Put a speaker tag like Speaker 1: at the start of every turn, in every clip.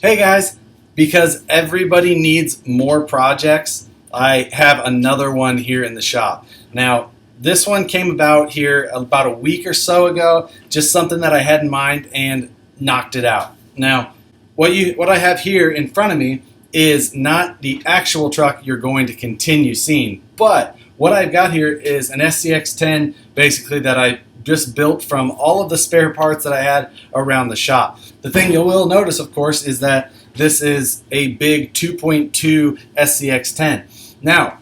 Speaker 1: Hey guys, because everybody needs more projects, I have another one here in the shop. Now, this one came about here about a week or so ago, just something that I had in mind and knocked it out. Now, what I have here in front of me is not the actual truck you're going to continue seeing, but what I've got here is an SCX-10 basically that I just built from all of the spare parts that I had around the shop. The thing you will notice, of course, is that this is a big 2.2 SCX-10. Now,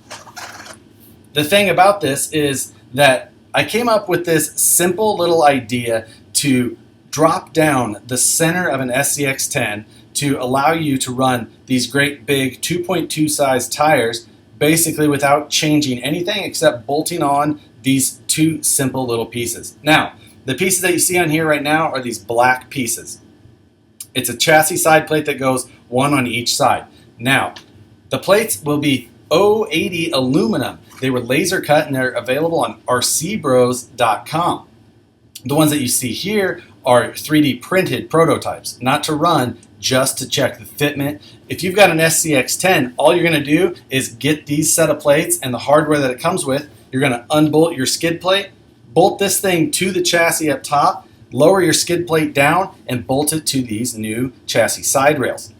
Speaker 1: the thing about this is that I came up with this simple little idea to drop down the center of an SCX-10 to allow you to run these great big 2.2 size tires basically without changing anything except bolting on these two simple little pieces. Now, the pieces that you see on here right now are these black pieces. It's a chassis side plate that goes one on each side. Now, the plates will be 080 aluminum. They were laser cut and they're available on rcbros.com. The ones that you see here are 3D printed prototypes, not to run, just to check the fitment. If you've got an SCX-10, all you're going to do is get these set of plates and the hardware that it comes with. You're going to unbolt your skid plate, bolt this thing to the chassis up top, lower your skid plate down, and bolt it to these new chassis side rails.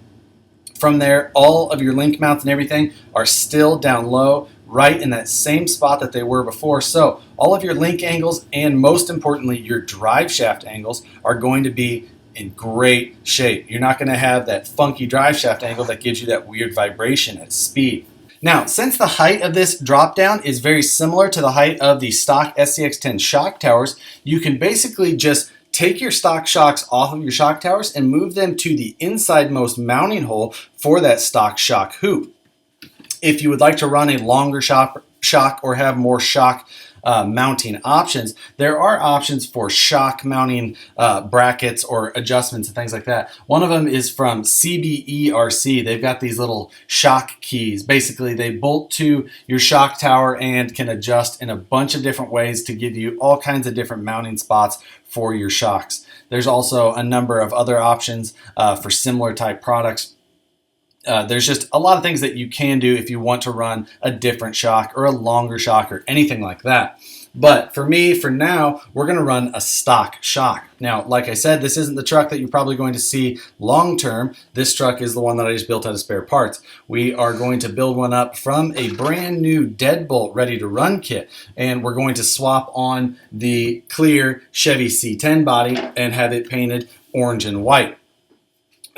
Speaker 1: From there, all of your link mounts and everything are still down low, right in that same spot that they were before. So all of your link angles and most importantly, your drive shaft angles are going to be in great shape. You're not going to have that funky drive shaft angle that gives you that weird vibration at speed. Now, since the height of this drop down is very similar to the height of the stock SCX-10 shock towers, you can basically just take your stock shocks off of your shock towers and move them to the inside-most mounting hole for that stock shock hoop. If you would like to run a longer shock or have more shock mounting options, there are options for shock mounting brackets or adjustments and things like that. One of them is from CBERC. They've got these little shock keys. Basically, they bolt to your shock tower and can adjust in a bunch of different ways to give you all kinds of different mounting spots for your shocks. There's also a number of other options for similar type products. There's just a lot of things that you can do if you want to run a different shock or a longer shock or anything like that. But for me, for now, we're going to run a stock shock. Now, like I said, this isn't the truck that you're probably going to see long term. This truck is the one that I just built out of spare parts. We are going to build one up from a brand new deadbolt ready to run kit. And we're going to swap on the clear Chevy C10 body and have it painted orange and white.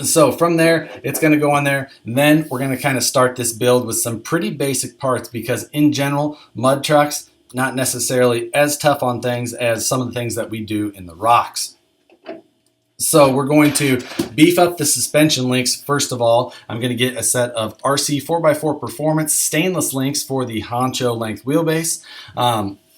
Speaker 1: So from there, it's going to go on there. Then we're going to kind of start this build with some pretty basic parts because in general, mud trucks, not necessarily as tough on things as some of the things that we do in the rocks. So we're going to beef up the suspension links. First of all, I'm going to get a set of RC 4x4 Performance stainless links for the honcho length wheelbase.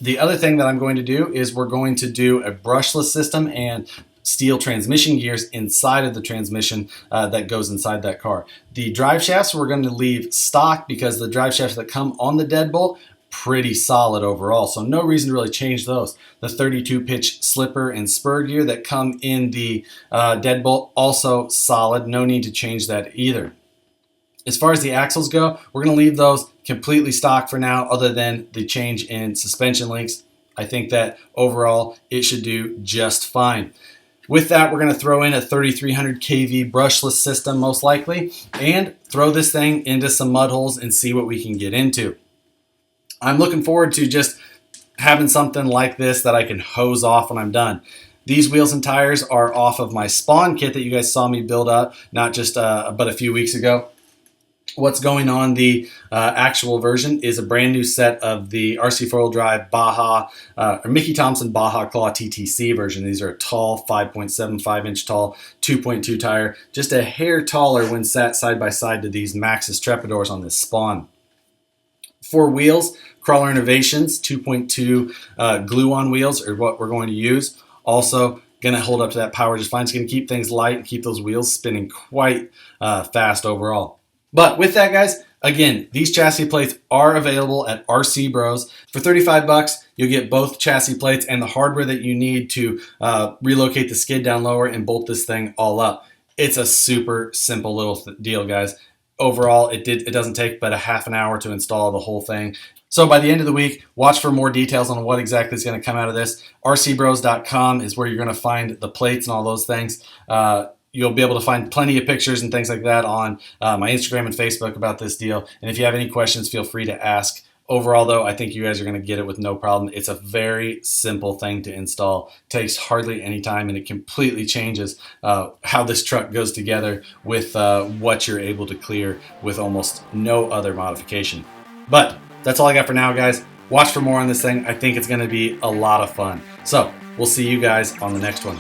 Speaker 1: The other thing that I'm going to do is we're going to do a brushless system and steel transmission gears inside of the transmission that goes inside that car. The drive shafts we're going to leave stock because the drive shafts that come on the deadbolt pretty solid overall, so no reason to really change those. The 32 pitch slipper and spur gear that come in the deadbolt also solid, no need to change that either. As far as the axles go, we're going to leave those completely stock for now other than the change in suspension links. I think that overall it should do just fine. With that, we're going to throw in a 3300 kV brushless system most likely and throw this thing into some mud holes and see what we can get into. I'm looking forward to just having something like this that I can hose off when I'm done. These wheels and tires are off of my Spawn kit that you guys saw me build up not just but a few weeks ago. What's going on the actual version is a brand new set of the RC 4-wheel drive Baja or Mickey Thompson Baja Claw TTC version. These are a tall 5.75 inch tall 2.2 tire, just a hair taller when sat side by side to these Maxxis Trepadors on this Spawn. For wheels, Crawler Innovations 2.2 glue-on wheels are what we're going to use. Also going to hold up to that power just fine. It's going to keep things light and keep those wheels spinning quite fast overall. But with that, guys, again, these chassis plates are available at RC Bros. For 35 bucks, you'll get both chassis plates and the hardware that you need to relocate the skid down lower and bolt this thing all up. It's a super simple little deal, guys. Overall, it doesn't take but a half an hour to install the whole thing. So by the end of the week, watch for more details on what exactly is going to come out of this. rcbros.com is where you're going to find the plates and all those things. You'll be able to find plenty of pictures and things like that on my Instagram and Facebook about this deal. And if you have any questions, feel free to ask. Overall, though, I think you guys are going to get it with no problem. It's a very simple thing to install. It takes hardly any time, and it completely changes how this truck goes together with what you're able to clear with almost no other modification. But that's all I got for now, guys. Watch for more on this thing. I think it's going to be a lot of fun. So we'll see you guys on the next one.